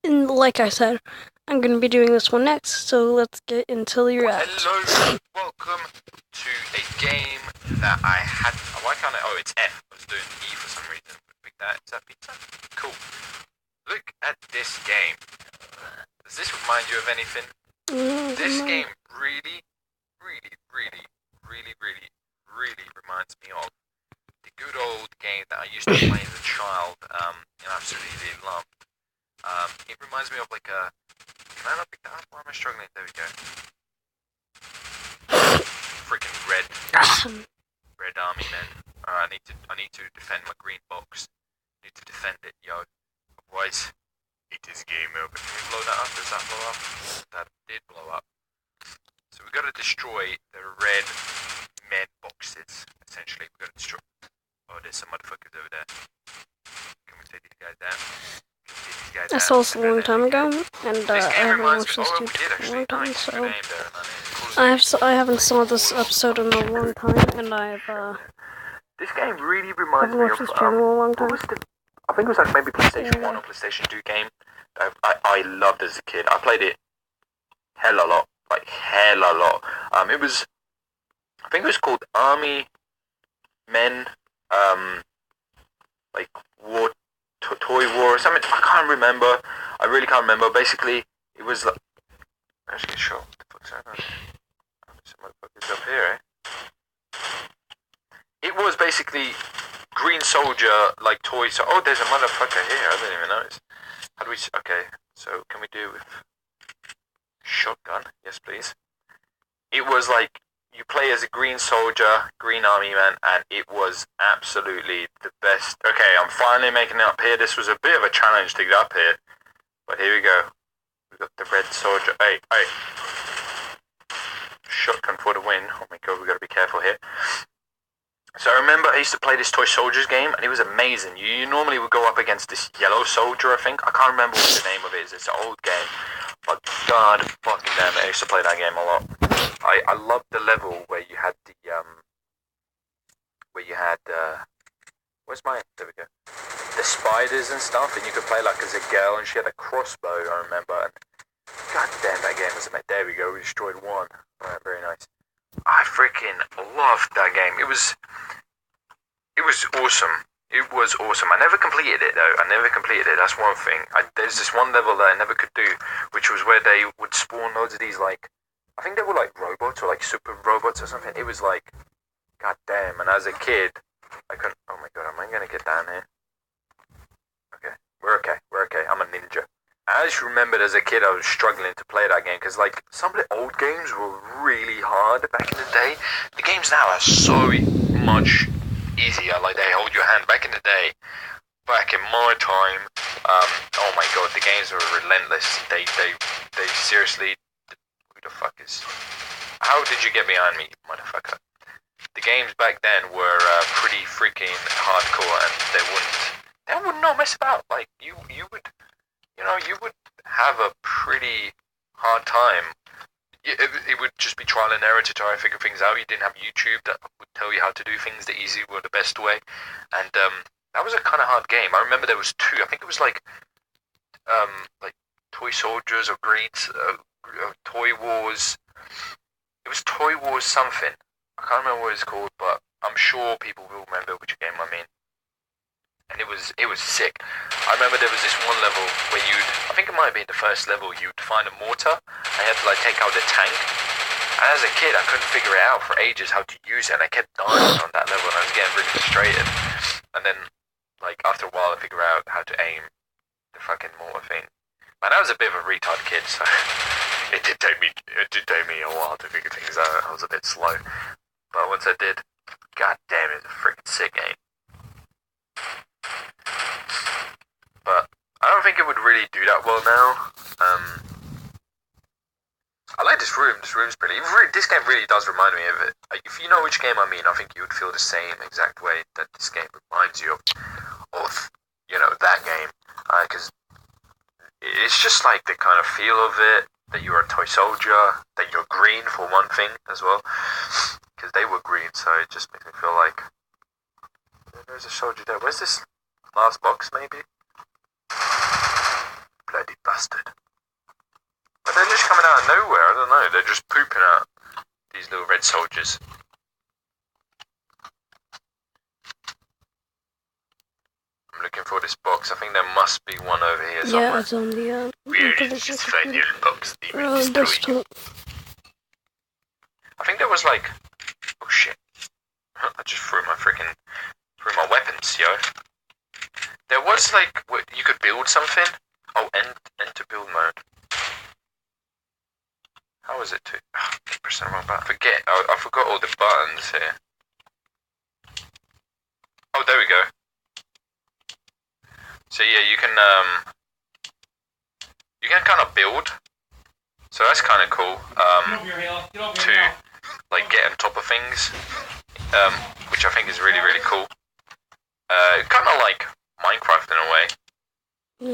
And like I said, I'm going to be doing this one next, so let's get into the react. Hello, welcome to a game that I had. Why can't I? Oh, it's F. I was doing E for some reason. Pick that. Is that pizza? Cool. Look at this game. Does this remind you of anything? This game really reminds me of the good old game that I used to play as a child, and absolutely loved. It reminds me of like a. Can I not pick that up? Why am I struggling? There we go. Freaking red army men. I need to defend my green box. I need to defend it, yo. Otherwise, it is game over. Can we blow that up? Does that blow up? That did blow up. So we gotta destroy the red men boxes. Essentially, we gotta destroy. Oh, there's some motherfuckers over there. Can we take these guys down? I saw this a long time ago, and I haven't watched this in a long time, so I haven't saw this episode in a long time, and This game really reminds me of this channel a long time. I think it was like maybe PlayStation 1 or PlayStation 2 game. I loved as a kid. I played it hella lot. It was, I think it was called Army Men, like War, Toy War or something. I can't remember. I really can't remember. Basically, it was like, let's get shot. What the fuck's that? Some motherfuckers up here, eh? It was basically Green Soldier, like toy. So, oh, there's a motherfucker here. I didn't even notice. How do we? Okay, so can we do with shotgun? Yes, please. It was like you play as a Green Soldier, Green Army Man, and it was absolutely the best. Okay, I'm finally making it up here. This was a bit of a challenge to get up here, but here we go. We got the Red Soldier. Hey. Shotgun for the win. Oh my god, we gotta be careful here. So I remember I used to play this Toy Soldiers game, and it was amazing. You normally would go up against this yellow soldier, I think. I can't remember what the name of it is. It's an old game. But god fucking damn it, I used to play that game a lot. I loved the level where you had where's mine? There we go. The spiders and stuff, and you could play like as a girl, and she had a crossbow, I remember. And god damn, that game was amazing. There we go, we destroyed one. Alright, very nice. I freaking loved that game. It was awesome. It was awesome. I never completed it though. That's one thing. There's this one level that I never could do, which was where they would spawn loads of these like, I think they were like robots or like super robots or something. It was like, god damn. And as a kid, I couldn't. Oh my god, am I gonna get down here? Okay, we're okay. I'm a ninja. I just remembered as a kid I was struggling to play that game because like some of the old games were really hard back in the day. The games now are so much easier. Like they hold your hand. Back in the day, back in my time, oh my god, the games were relentless. They seriously. Who the fuck is? How did you get behind me, motherfucker? The games back then were pretty freaking hardcore, and they would not mess about. Like you would have a pretty hard time. It would just be trial and error to try and figure things out. You didn't have YouTube that would tell you how to do things the easy or the best way, and that was a kind of hard game. I remember there was two. I think it was like Toy Soldiers or Greens, Toy Wars. It was Toy Wars something. I can't remember what it's called, but I'm sure people will remember which game I mean. And it was sick. I remember there was this one level where I think it might have been the first level, you'd find a mortar, and you had to like take out the tank. And as a kid, I couldn't figure it out for ages how to use it, and I kept dying on that level, and I was getting really frustrated. And then, like, after a while, I figured out how to aim the fucking mortar thing. Man, I was a bit of a retard kid, so it did take me a while to figure things out. I was a bit slow. But once I did, god damn it, it's a freaking sick game. But I don't think it would really do that well now. I like this room. This room's pretty. This game really does remind me of it. Like, if you know which game I mean, I think you would feel the same exact way that this game reminds you of that game. Because it's just like the kind of feel of it, that you're a toy soldier, that you're green for one thing as well. Because they were green, so it just makes me feel like There's a soldier there. Where's this last box, maybe? Bloody bastard. they're just pooping out these little red soldiers. I'm looking for this box. I think there must be one over here somewhere. Yeah, it's on the Where is this final box they will destroy? I think there was like... Oh shit. I just threw my weapons, yo. There was like... You could build something? Oh, enter build mode. How was it to... Oh, I keep pressing the wrong button. I forgot all the buttons here. Oh, there we go. So yeah, you can kind of build. So that's kind of cool. To like get on top of things, which I think is really really cool. Kind of like Minecraft in a way.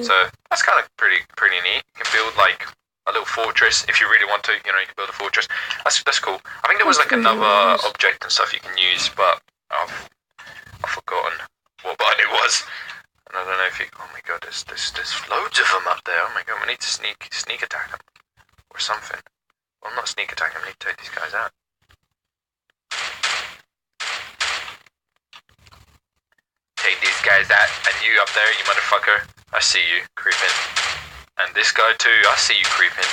So that's kind of pretty neat. You can build like a little fortress if you really want to. You know, you can build a fortress. That's cool. I think there was like another object and stuff you can use, but I've forgotten what button it was. And I don't know if you... Oh my god, there's loads of them up there. Oh my god, we need to sneak attack them. Or something. Well, not sneak attack them, we need to take these guys out. Take these guys out. And you up there, you motherfucker. I see you, creeping. And this guy too, I see you creeping.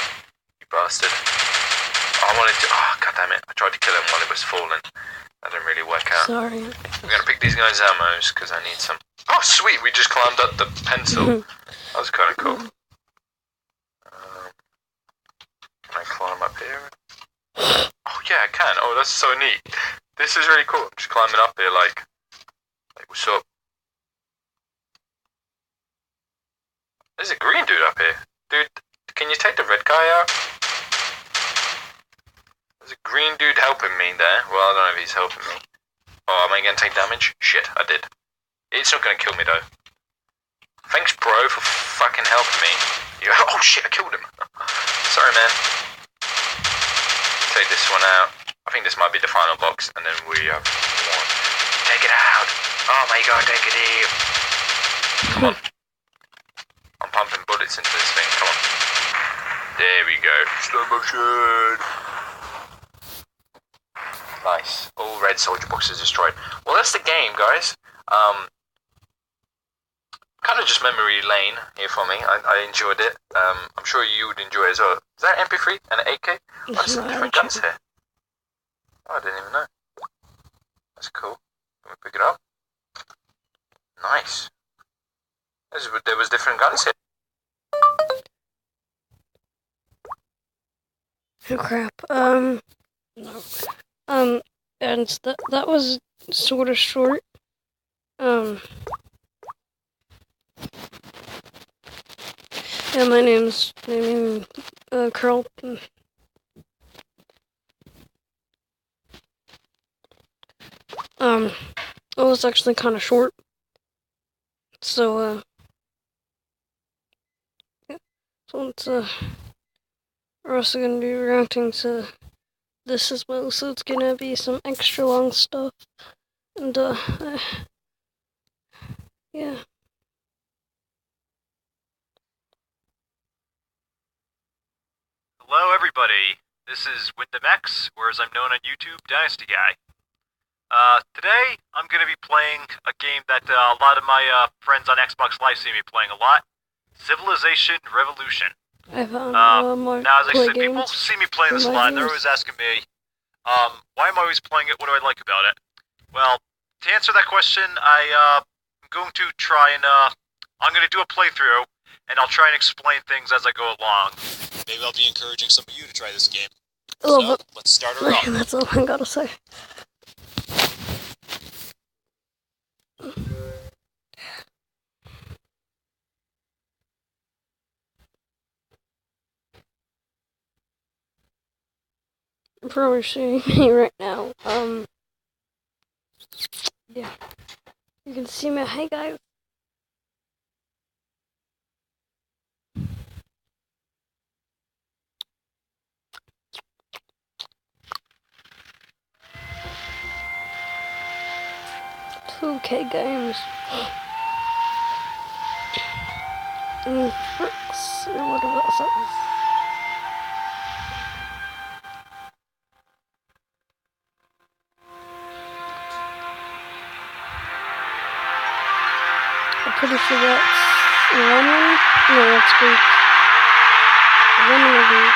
You bastard. I wanted to... Oh, god damn it. I tried to kill him while it was falling. That didn't really work out. Sorry. We're gonna pick these guys' ammos, because I need some... Oh, sweet! We just climbed up the pencil. That was kind of cool. Can I climb up here? Oh, yeah, I can. Oh, that's so neat. This is really cool. I'm just climbing up here, like what's up? There's a green dude up here. Dude, can you take the red guy out? There's a green dude helping me there. Well, I don't know if he's helping me. Oh, am I gonna take damage? Shit, I did. It's not gonna kill me though. Thanks, bro, for fucking helping me. Oh shit, I killed him. Sorry, man. Take this one out. I think this might be the final box, and then we have one. Take it out. Oh my god, take it in. Come on. I'm pumping bullets into this thing. Come on. There we go. Slow motion. Nice. All red soldier boxes destroyed. Well, that's the game, guys. Kind of just memory lane here for me. I enjoyed it. I'm sure you would enjoy it as well. Is that an MP3 and an AK? Oh, there's some different guns here. Oh, I didn't even know. That's cool. Can we pick it up? Nice. There was different guns here. Oh crap. No. And that was sort of short. Yeah, my name's Carlton. It was actually kind of short. So, yeah. So we're also gonna be reacting to this as well, so it's gonna be some extra long stuff. And, yeah. Hello everybody, this is WindhamX, or as I'm known on YouTube, Dynasty Guy. Today, I'm going to be playing a game that a lot of my friends on Xbox Live see me playing a lot, Civilization Revolution. I found now, as I said, people see me playing this a lot, and they're always asking me, why am I always playing it, what do I like about it? Well, to answer that question, I'm going to try and, I'm going to do a playthrough, and I'll try and explain things as I go along. Maybe I'll be encouraging some of you to try this game. So, let's start her off. That's all I gotta say. You're probably seeing me right now. Yeah. You can see me. Hey, guys. Okay, games. Fricks, or whatever that says. pretty sure that's Roman. No, that's Greek. Roman or Greek.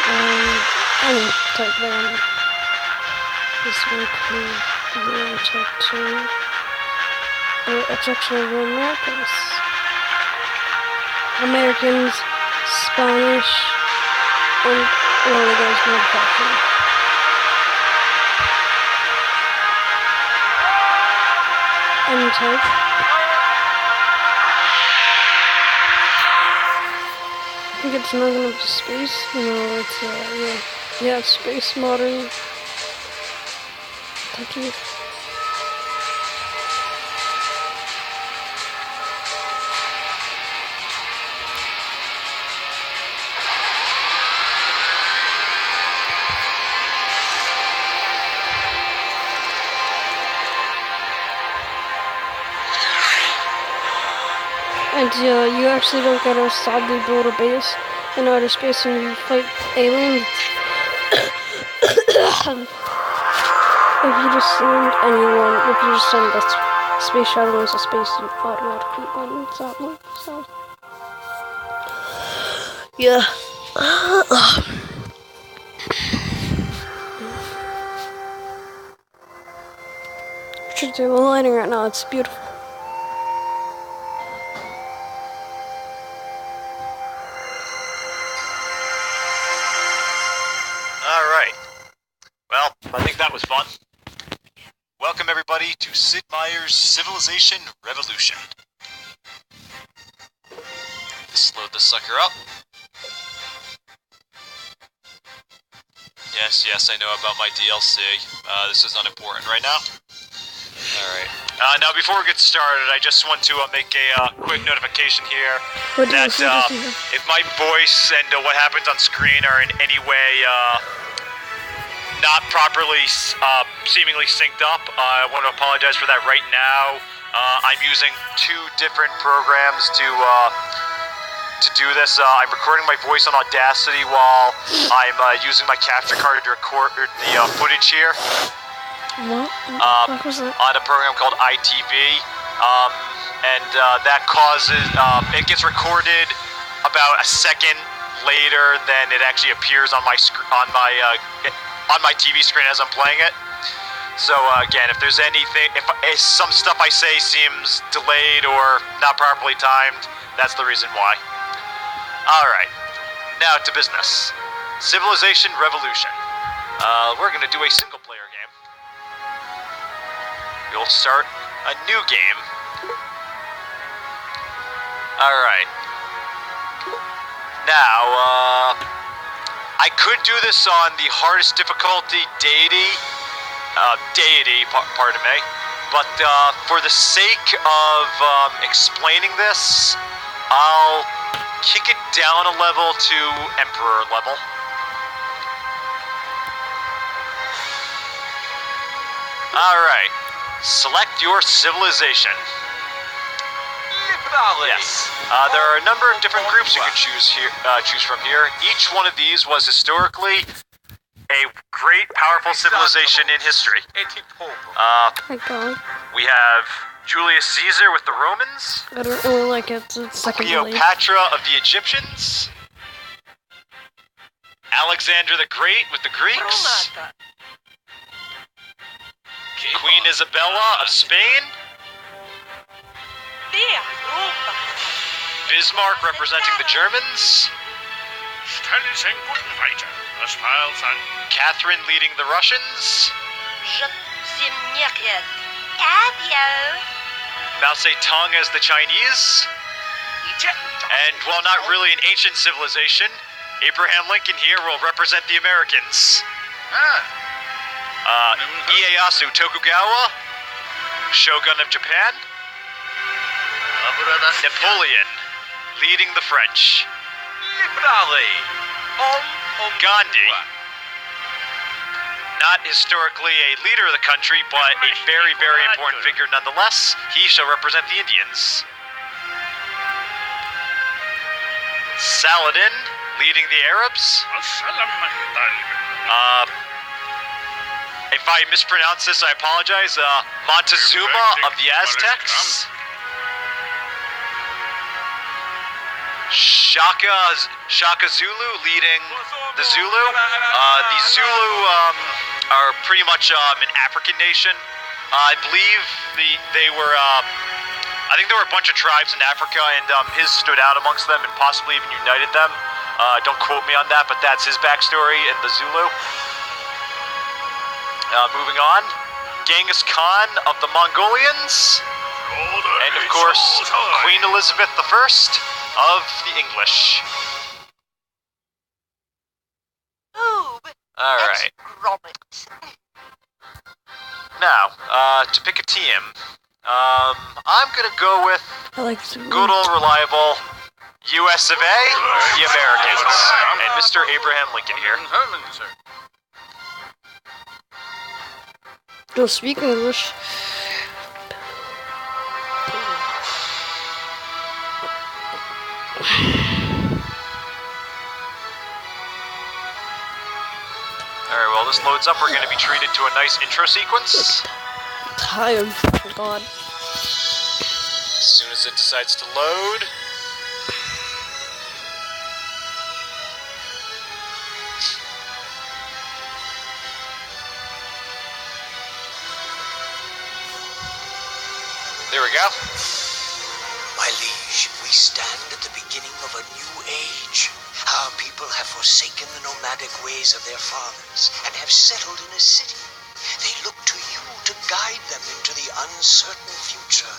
I don't know. I need to type that. This one could be check too. It's actually the Americans. Americans, Spanish, and well, there's no fashion. And type. I think it's not gonna be space. No, it's yeah, it's space modern. Thank you. And you actually don't gotta sadly build a base in outer space and you fight aliens. If you just send anyone, if you just send a space shuttle into space, you automatically run sadly. So yeah. You should do the lighting right now. It's beautiful. I think that was fun. Welcome everybody to Sid Meier's Civilization Revolution. Let's load this sucker up. Yes, I know about my DLC. This is unimportant right now. Alright. Now before we get started, I just want to make a quick notification here that if my voice and what happens on screen are in any way not properly seemingly synced up, I want to apologize for that right now. I'm using two different programs to do this. I'm recording my voice on Audacity while I'm using my capture card to record the footage here. What? What was it? On a program called ITV, and that causes it gets recorded about a second later than it actually appears on my on my TV screen as I'm playing it. So again, if there's anything, if some stuff I say seems delayed or not properly timed, that's the reason why. Alright, now to business. Civilization Revolution. We're gonna do a single player game. We'll start a new game. Alright. Now, I could do this on the hardest difficulty, deity, pardon me, but for the sake of explaining this, I'll kick it down a level to Emperor level. Alright, select your civilization. Yes. There are a number of different groups you can choose from here. Each one of these was historically a great, powerful civilization in history. We have Julius Caesar with the Romans. I don't really like it. It's second place. Cleopatra of the Egyptians. Alexander the Great with the Greeks. Queen Isabella of Spain. Bismarck representing the Germans. Catherine leading the Russians. Mao Zedong as the Chinese. And while not really an ancient civilization, Abraham Lincoln here will represent the Americans. Ieyasu Tokugawa, Shogun of Japan. Napoleon, leading the French. Gandhi, not historically a leader of the country, but a very, very important figure nonetheless. He shall represent the Indians. Saladin, leading the Arabs. If I mispronounce this, I apologize. Montezuma of the Aztecs. Shaka Zulu leading the Zulu. The Zulu are pretty much an African nation. I believe they were. I think there were a bunch of tribes in Africa, and his stood out amongst them and possibly even united them. Don't quote me on that, but that's his backstory in the Zulu. Moving on, Genghis Khan of the Mongolians, and of course, Queen Elizabeth I of the English. Alright. Now, to pick a team, I'm gonna go with good old reliable US of A, the Americans, and Mr. Abraham Lincoln here. Don't speak English. Alright, while this loads up, we're going to be treated to a nice intro sequence. Tired, oh god. As soon as it decides to load. There we go. My liege, we stand at the beginning of a new age. Our people have forsaken the nomadic ways of their fathers and have settled in a city. They look to you to guide them into the uncertain future.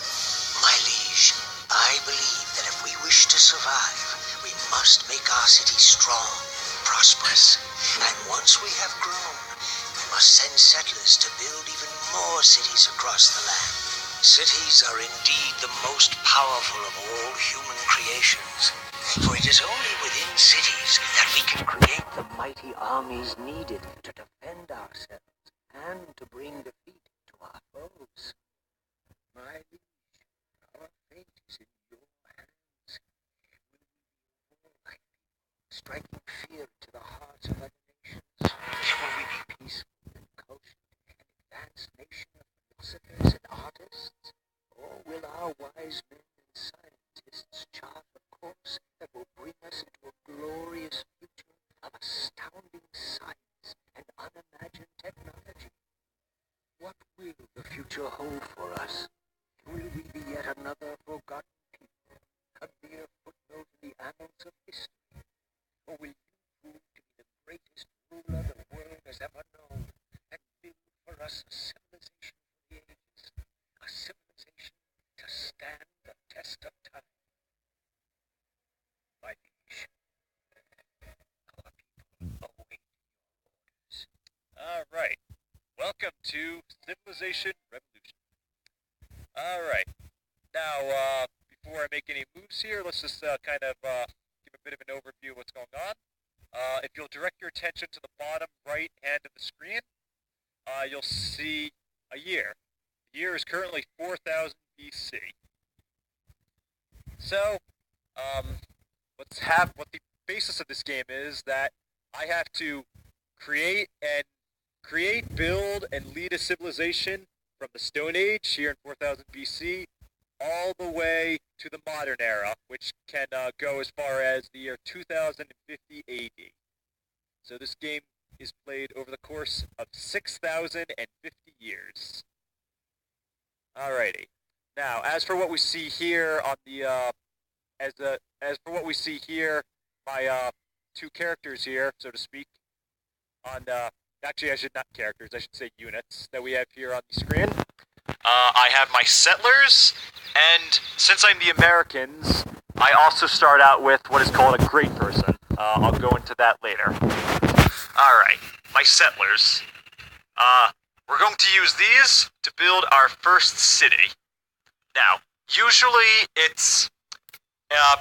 My liege, I believe that if we wish to survive, we must make our city strong, prosperous. And once we have grown, we must send settlers to build even more cities across the land. Cities are indeed the most powerful of all human creations, for it is only within cities that we can create the mighty armies needed to defend ourselves and to bring defeat to our foes. My liege, our fate is in your hands. Will we be like people, striking fear to the hearts of other nations? Will we be peaceful and kosher, an advanced nation of philosophers and artists? Or will our wise men and scientists chart a course that will bring us into a glorious future of astounding science and unimagined technology? What will the future hold for us? Will we be yet another forgotten people, a mere footnote in the annals of history? Or will you prove to be the greatest ruler the world has ever known and build for us a civilization for the ages, a civilization to stand the test of time? My liege, our people await your orders. Alright. Welcome to Civilization Revolution. Alright. Now, before I make any moves here, let's just kind of give a bit of an overview of what's going on. If you'll direct your attention to the bottom right hand of the screen, you'll see a year. The year is currently 4000 BC. So, what the basis of this game is that I have to create, build, and lead a civilization from the Stone Age here in 4000 BC all the way to the modern era, which can go as far as the year 2050 AD. So this game is played over the course of 6,050 years. Alrighty. Now, as for what we see here on the my two characters here, so to speak, on actually I should say units that we have here on the screen. I have my settlers, and since I'm the Americans, I also start out with what is called a great person. I'll go into that later. Alright, my settlers. We're going to use these to build our first city. Now, usually it's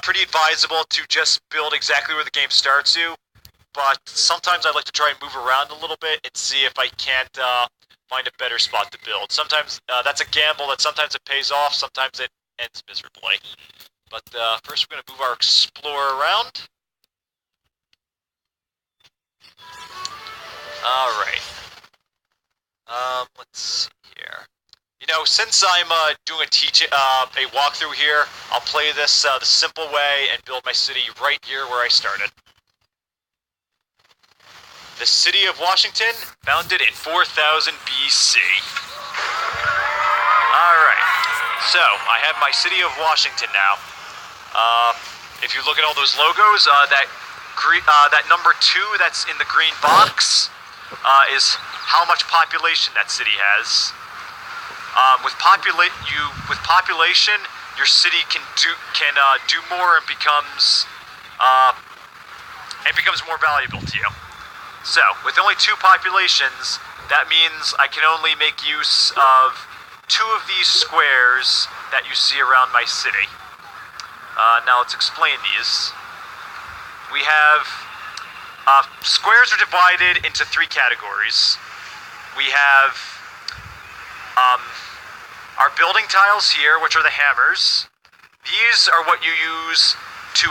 pretty advisable to just build exactly where the game starts you, but sometimes I like to try and move around a little bit and see if I can't find a better spot to build. Sometimes that's a gamble that sometimes it pays off, sometimes it ends miserably. But first we're going to move our Explorer around. Alright. Let's see here. You know, since I'm doing a walkthrough here, I'll play this the simple way and build my city right here where I started. The city of Washington, founded in 4000 BC. Alright, so I have my city of Washington now. If you look at all those logos, that number 2 that's in the green box is how much population that city has. With population, your city can do more and becomes more valuable to you. So, with only 2 populations, that means I can only make use of 2 of these squares that you see around my city. Now let's explain these. We have squares are divided into 3 categories. We have our building tiles here, which are the hammers. These are what you use to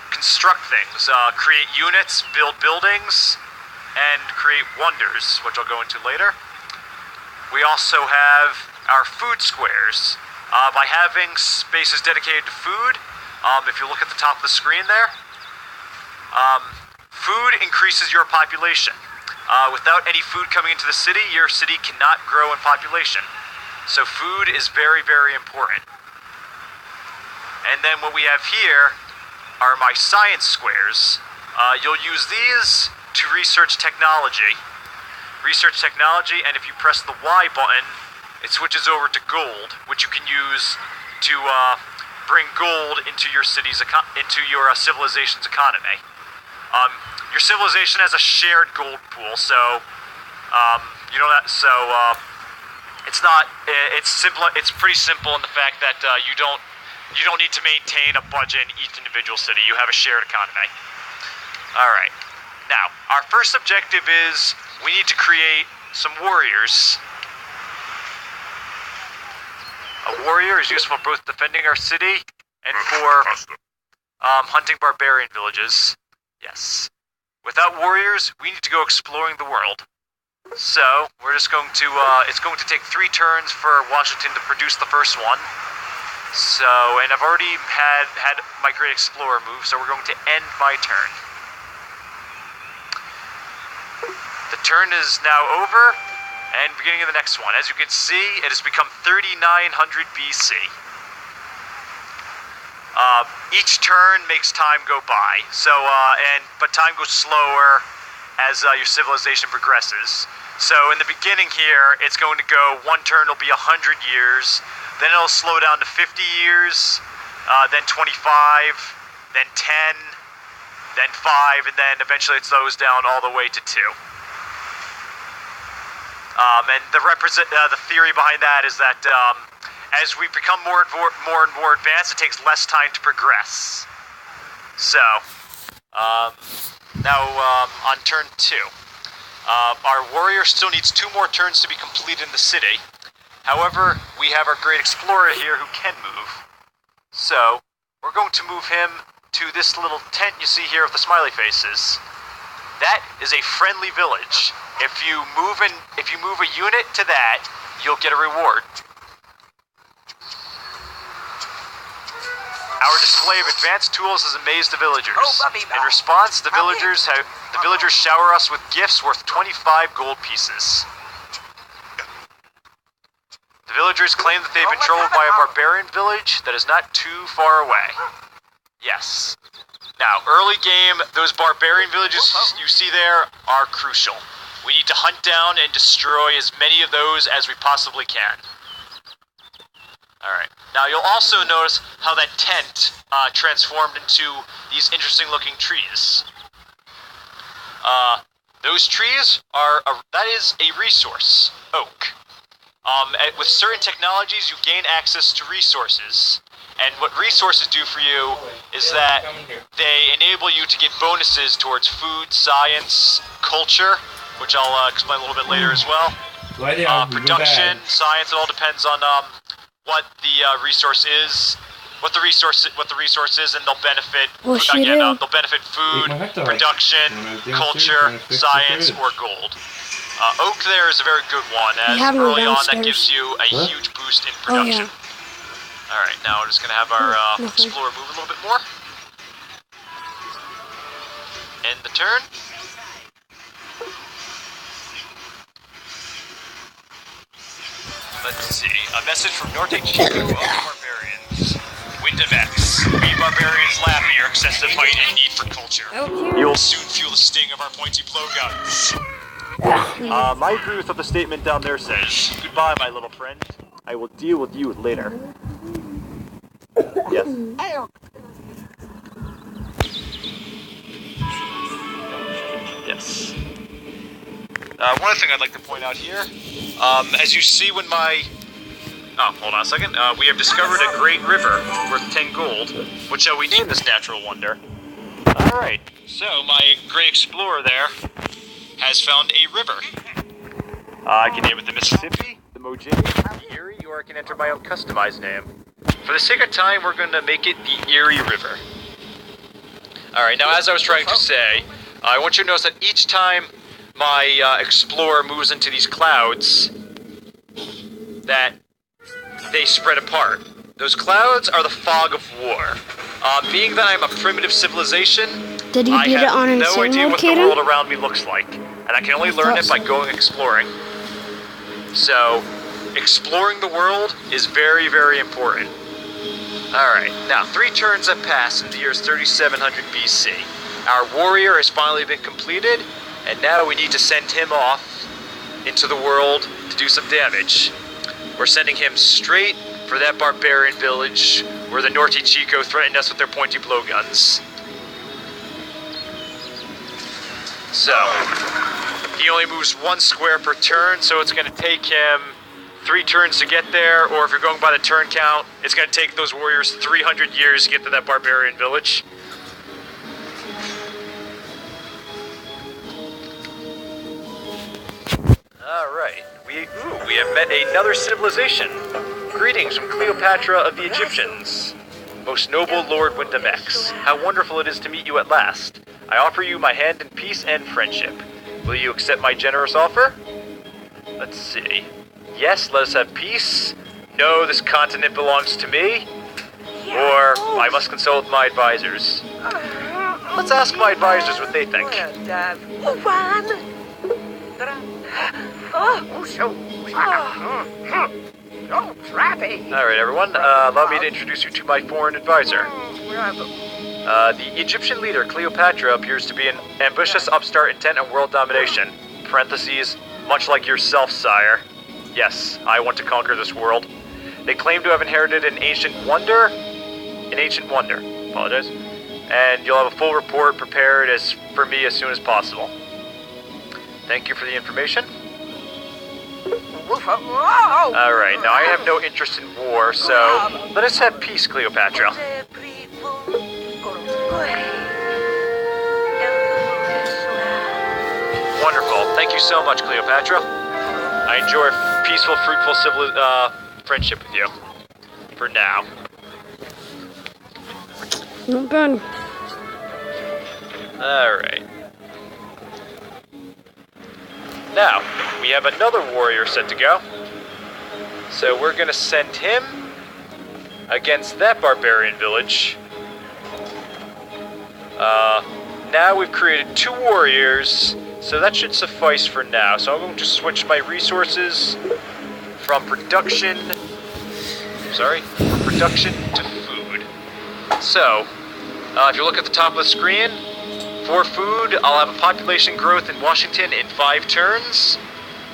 construct things, create units, build buildings, and create wonders, which I'll go into later. We also have our food squares. By having spaces dedicated to food, if you look at the top of the screen there, food increases your population. Without any food coming into the city, your city cannot grow in population. So food is very, very important. And then what we have here are my science squares. You'll use these to research technology. And if you press the Y button, it switches over to gold, which you can use to bring gold into your civilization's economy. Your civilization has a shared gold pool, so you know that. So it's pretty simple in the fact that you don't need to maintain a budget in each individual city. You have a shared economy. All right. Now, our first objective is we need to create some warriors. A warrior is useful for both defending our city and for hunting barbarian villages. Yes. Without warriors, we need to go exploring the world. So, we're just going to, it's going to take 3 turns for Washington to produce the first one. So, and I've already had my Great Explorer move, so we're going to end my turn. The turn is now over, and beginning of the next one. As you can see, it has become 3900 BC. Each turn makes time go by, so but time goes slower as your civilization progresses. So in the beginning here, it's going to go 1 turn will be 100 years, then it'll slow down to 50 years, then 25, then 10, then 5, and then eventually it slows down all the way to 2. And the theory behind that is that as we become more and more advanced, it takes less time to progress. So, now on turn 2, our warrior still needs 2 more turns to be completed in the city. However, we have our Great Explorer here who can move. So, we're going to move him to this little tent you see here with the smiley faces. That is a friendly village. If you move a unit to that, you'll get a reward. Our display of advanced tools has amazed the villagers. In response, the villagers shower us with gifts worth 25 gold pieces. The villagers claim that they've been troubled by a barbarian village that is not too far away. Yes. Now, early game, those barbarian villages you see there are crucial. We need to hunt down and destroy as many of those as we possibly can. Alright. Now, you'll also notice how that tent transformed into these interesting looking trees. Those trees that is a resource, oak. With certain technologies, you gain access to resources. And what resources do for you is that they enable you to get bonuses towards food, science, culture, which I'll explain a little bit later as well. Production, science, it all depends on what the resource is. What the resource is, and they'll benefit. They'll benefit food, production, culture, science, or gold. Oak there is a very good one, as early on that gives you a huge boost in production. Oh, yeah. All right, now we're just gonna have our explorer move a little bit more. End the turn. Let's see. A message from Norte Chico of the Barbarians. Wind of X. We barbarians laugh at your excessive height and need for culture. You will soon feel the sting of our pointy blowguns. My truth of the statement down there says, "Goodbye, my little friend. I will deal with you later." Yes. Yes. One other thing I'd like to point out here, as you see when my... Oh, hold on a second. We have discovered a great river worth 10 gold. What shall we name this natural wonder? Alright, so my great explorer there has found a river. I can name it the Mississippi, the Mojave, the Erie, or I can enter my own customized name. For the sake of time, we're going to make it the Erie River. Alright, now as I was trying to say, I want you to notice that each time my explorer moves into these clouds, that they spread apart. Those clouds are the fog of war. Being that I'm a primitive civilization, Did you beat it on I have no insane idea mode, what the Kaden? world around me looks like. And I can only learn it by going exploring. So, exploring the world is very, very important. Alright, now 3 turns have passed in the years 3700 BC. Our warrior has finally been completed, and now we need to send him off into the world to do some damage. We're sending him straight for that barbarian village where the Norte Chico threatened us with their pointy blowguns. So, he only moves 1 square per turn, so it's going to take him 3 turns to get there, or if you're going by the turn count, it's going to take those warriors 300 years to get to that barbarian village. Alright, we have met another civilization. Greetings from Cleopatra of the Egyptians. Most noble Lord Windamex, how wonderful it is to meet you at last. I offer you my hand in peace and friendship. Will you accept my generous offer? Let's see. Yes, let us have peace. No, this continent belongs to me. Or, I must consult with my advisors. Let's ask my advisors what they think. Alright everyone, allow me to introduce you to my foreign advisor. The Egyptian leader, Cleopatra, appears to be an ambitious upstart intent on world domination. Parentheses, much like yourself, sire. Yes, I want to conquer this world. They claim to have inherited an ancient wonder, apologize, and you'll have a full report prepared for me as soon as possible. Thank you for the information. Alright, now I have no interest in war, so let us have peace, Cleopatra. Wonderful. Thank you so much, Cleopatra. I enjoy peaceful, fruitful friendship with you. For now. Not good. Alright. Now, we have another warrior set to go. So we're gonna send him against that barbarian village. Now we've created 2 warriors, so that should suffice for now. So I'm going to switch my resources from production to food. So, if you look at the top of the screen, for food, I'll have a population growth in Washington in 5 turns,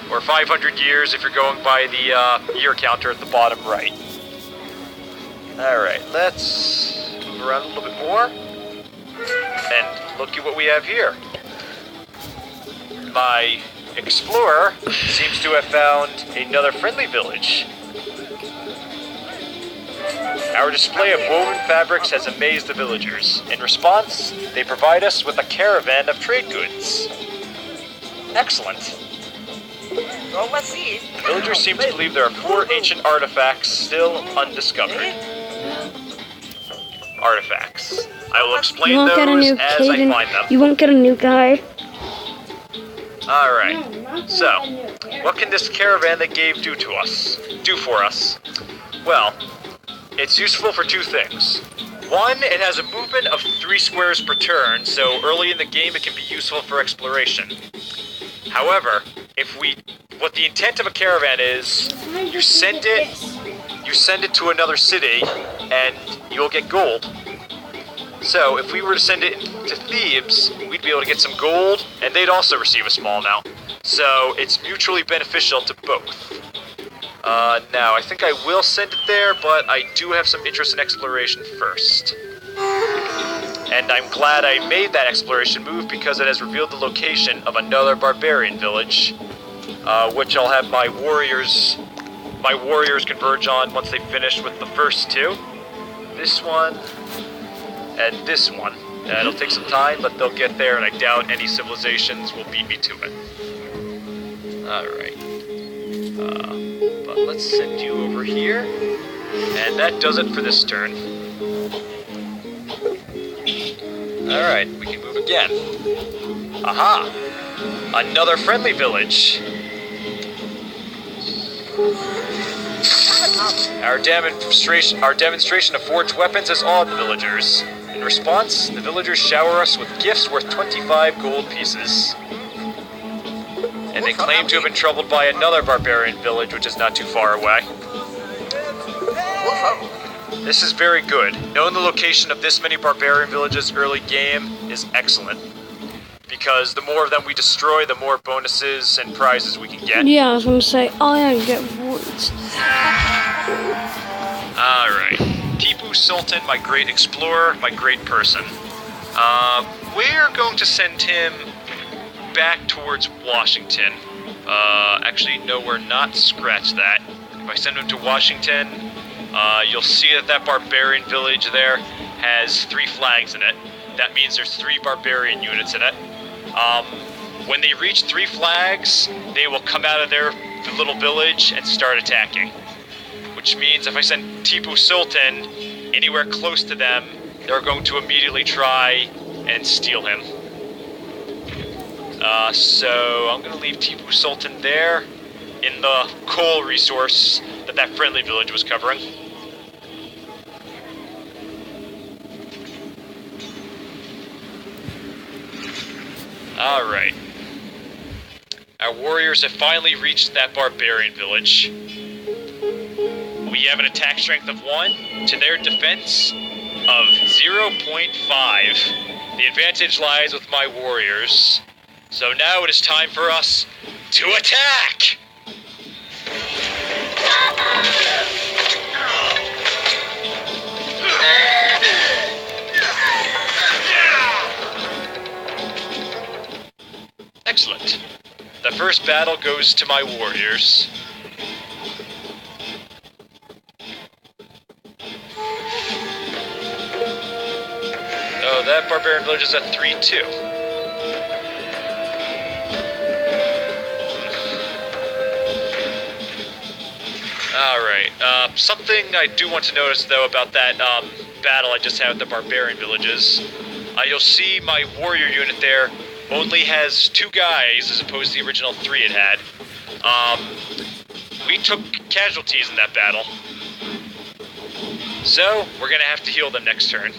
or 500 years if you're going by the year counter at the bottom right. Alright, let's move around a little bit more, and look at what we have here. My explorer seems to have found another friendly village. Our display of woven fabrics has amazed the villagers. In response, they provide us with a caravan of trade goods. Excellent. The villagers seem to believe there are 4 ancient artifacts still undiscovered. Artifacts. I will explain those as I find them. You won't get a new guy. Alright, so, what can this caravan they gave do for us? Well, it's useful for 2 things. 1, it has a movement of 3 squares per turn, so early in the game it can be useful for exploration. However, what the intent of a caravan is, you send it to another city, and you'll get gold. So, if we were to send it to Thebes, we'd be able to get some gold, and they'd also receive a small amount. So, it's mutually beneficial to both. Now, I think I will send it there, but I do have some interest in exploration first. And I'm glad I made that exploration move because it has revealed the location of another barbarian village, which I'll have my warriors converge on once they finish with the first 2. This one, and this one. It'll take some time, but they'll get there, and I doubt any civilizations will beat me to it. Alright. But let's send you over here. And that does it for this turn. Alright, we can move again. Aha! Another friendly village! Our demonstration of forged weapons has awed the villagers. In response, the villagers shower us with gifts worth 25 gold pieces. And they claim to have been troubled by another barbarian village which is not too far away. This is very good. Knowing the location of this many barbarian villages early game is excellent. Because the more of them we destroy, the more bonuses and prizes we can get. Yeah, I was gonna say, I get rewards. Alright. Tipu Sultan, my great explorer, my great person. We're going to send him back towards Washington. Actually, no, we're not. Scratch that. If I send him to Washington, you'll see that barbarian village there has 3 flags in it. That means there's 3 barbarian units in it. When they reach 3 flags, they will come out of their little village and start attacking. Which means if I send Tipu Sultan anywhere close to them, they're going to immediately try and steal him. So I'm going to leave Tipu Sultan there in the coal resource that friendly village was covering. Alright. Our warriors have finally reached that barbarian village. We have an attack strength of 1 to their defense of 0.5. The advantage lies with my warriors. So now it is time for us to attack! Excellent. The first battle goes to my warriors. Oh, that barbarian village is at 3-2. Alright, something I do want to notice, though, about that battle I just had with the barbarian villages. You'll see my warrior unit there only has 2 guys as opposed to the original 3 it had. We took casualties in that battle. So, we're gonna have to heal them next turn.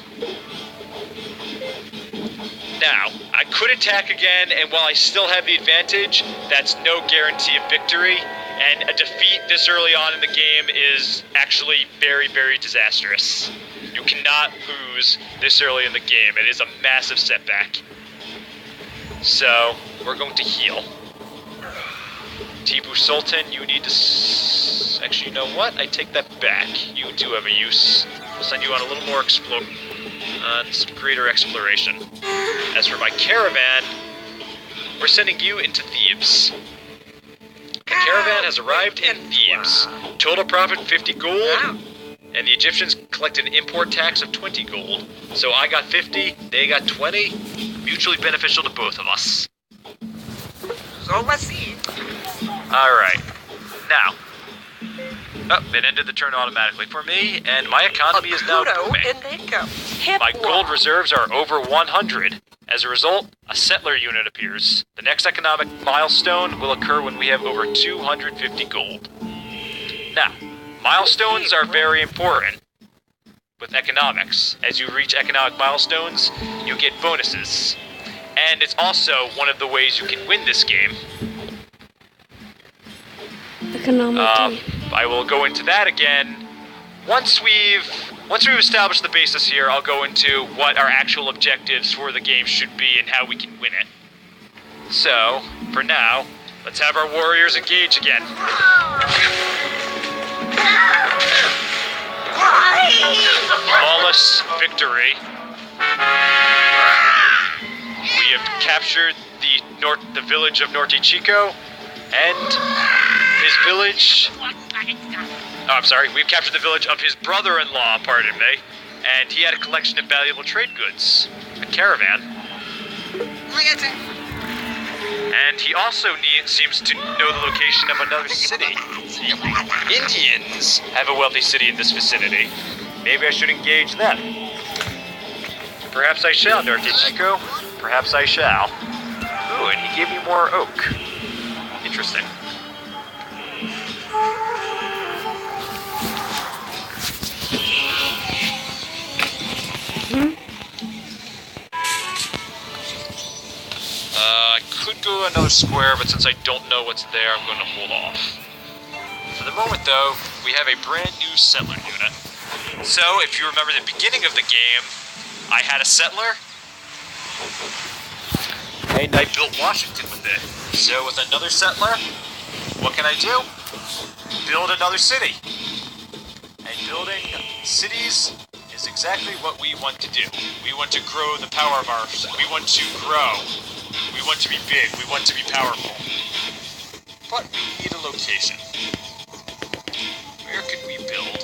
Now, I could attack again, and while I still have the advantage, that's no guarantee of victory, and a defeat this early on in the game is actually very, very disastrous. You cannot lose this early in the game. It is a massive setback. So, we're going to heal. Tipu Sultan, you need to actually, you know what? I take that back. You do have a use. We'll send you on a little more some greater exploration. As for my caravan, we're sending you into Thebes. The caravan has arrived in Thebes. Total profit 50 gold. and the Egyptians collected an import tax of 20 gold. So I got 50, they got 20, mutually beneficial to both of us. So let's see. Alright, now. Oh, it ended the turn automatically for me, and my economy is now booming. My gold reserves are over 100. As a result, a settler unit appears. The next economic milestone will occur when we have over 250 gold. Now, milestones are very important with economics. As you reach economic milestones, you get bonuses. And it's also one of the ways you can win this game. Economically. I will go into that again. Once we've established the basis here, I'll go into what our actual objectives for the game should be and how we can win it. So, for now, let's have our warriors engage again. Flawless victory. We have captured the village of Norte Chico and his village. Oh, I'm sorry. We've captured the village of his brother-in-law, pardon me, and he had a collection of valuable trade goods, a caravan. And he also seems to know the location of another city. The Indians have a wealthy city in this vicinity. Maybe I should engage them. Perhaps I shall, Norte Chico. Perhaps I shall. Ooh, and he gave me more oak. Interesting. I could go another square, but since I don't know what's there, I'm going to hold off. For the moment, though, we have a brand new settler unit. So, if you remember the beginning of the game, I had a settler, and I built Washington with it. So, with another settler, what can I do? Build another city. And building cities is exactly what we want to do. We want to grow the power of our... We want to grow. We want to be big. We want to be powerful. But we need a location. Where could we build?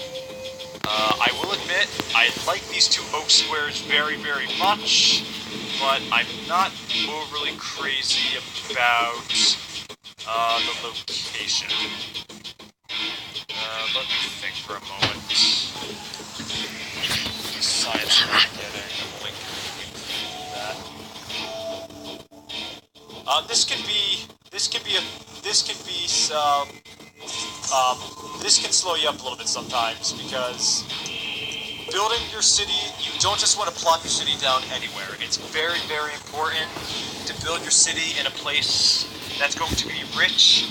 I will admit, I like these two oak squares very, very much, but I'm not overly crazy about the location. Let me think for a moment. Science is getting a link to that. This can slow you up a little bit sometimes, because building your city, you don't just want to plop your city down anywhere. It's very, very important to build your city in a place that's going to be rich.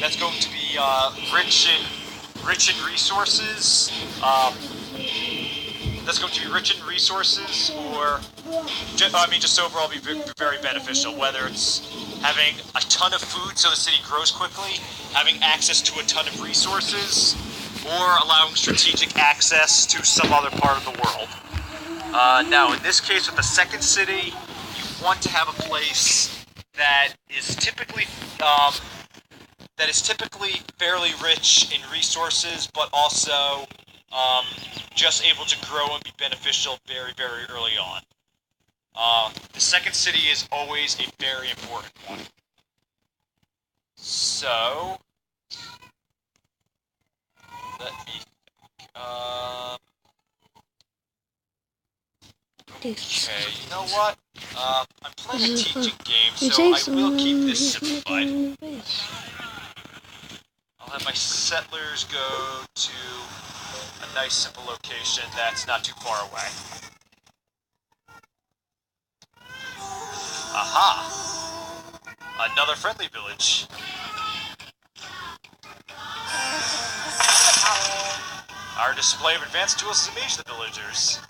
That's going to be rich in resources. That's going to be rich in resources, or just overall be very beneficial. Whether it's having a ton of food so the city grows quickly, having access to a ton of resources, or allowing strategic access to some other part of the world. Now, in this case, with the second city, you want to have a place that is typically fairly rich in resources, but also just able to grow and be beneficial very, very early on. The second city is always a very important one. So, let me think. Okay, you know what? I'm playing a teaching game, so I will keep this simplified. I'll have my settlers go to a nice simple location that's not too far away. Aha! Another friendly village. Our display of advanced tools has amazed the villagers.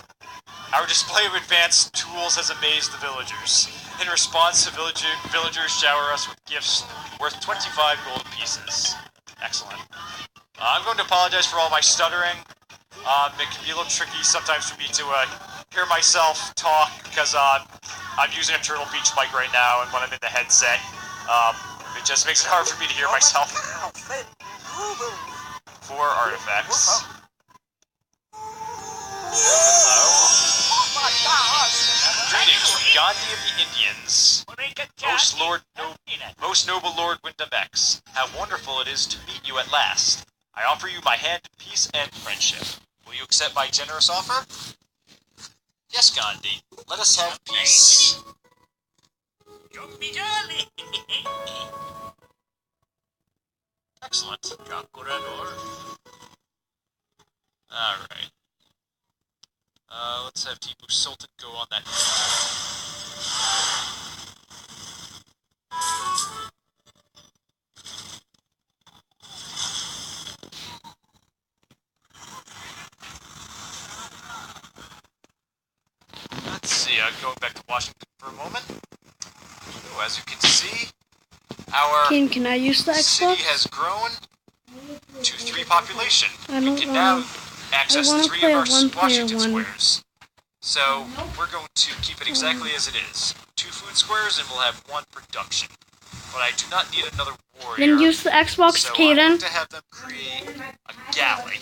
Our display of advanced tools has amazed the villagers. In response, the villagers shower us with gifts worth 25 gold pieces. Excellent. I'm going to apologize for all my stuttering. It can be a little tricky sometimes for me to hear myself talk, because I'm using a Turtle Beach mic right now, and when I'm in the headset, it just makes it hard for me to hear myself. 4 artifacts. Greetings from Gandhi of the Indians. Most noble Lord Wyndham X. How wonderful it is to meet you at last. I offer you my hand of peace and friendship. Will you accept my generous offer? Yes, Gandhi. Let us have peace. Excellent. Alright. Let's have Tipu Sultan go on that. Let's see, going back to Washington for a moment. Oh, as you can see, our Can I use the Xbox? city has grown to 3 population. I We don't can want. now access wanna 3 play of a our one-player Washington one. squares. So we're going to keep it exactly as it is. 2 food squares, and we'll have 1 production. But I do not need another warrior. Then use the Xbox, so I'm going Kaden. to have them create a galley.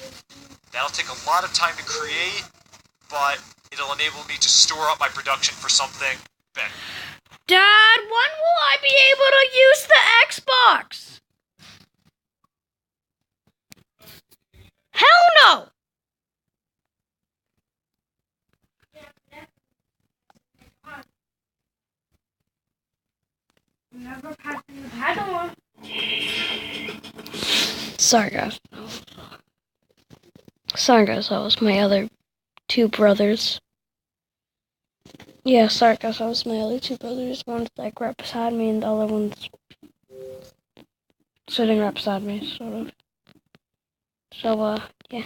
That'll take a lot of time to create, but it'll enable me to store up my production for something better. Dad, when will I be able to use the Xbox? Hell no! Sorry guys. That was my other 2 brothers. Yeah, sorry guys, that was my other 2 brothers. One's like right beside me and the other one's sitting right beside me, sort of. So, yeah.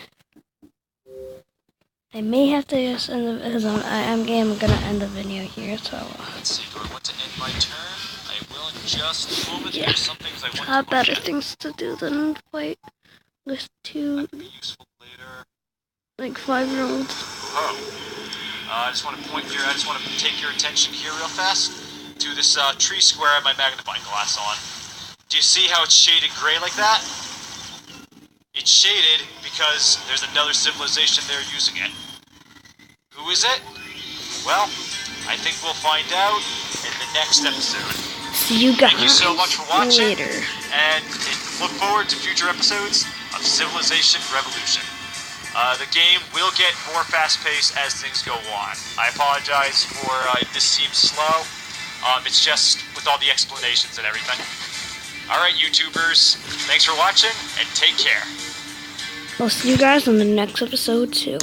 I may have to just end the because I'm gonna end the video here, so Let's see, do I want to end my turn? I will in just a moment. Yeah. There's some things I want I have to look better at. things to do than fight with 2 That could be useful later. like 5-year-olds. Oh. I just want to point here, I just want to take your attention here real fast to this tree square I have my magnifying glass on. Do you see how it's shaded gray like that? It's shaded because there's another civilization there using it. Who is it? Well, I think we'll find out in the next episode. See you guys Thank you so much for watching, later. and look forward to future episodes of Civilization Revolution. The game will get more fast-paced as things go on. I apologize for if this seems slow. It's just with all the explanations and everything. Alright, YouTubers, thanks for watching, and take care. I'll see you guys on the next episode too.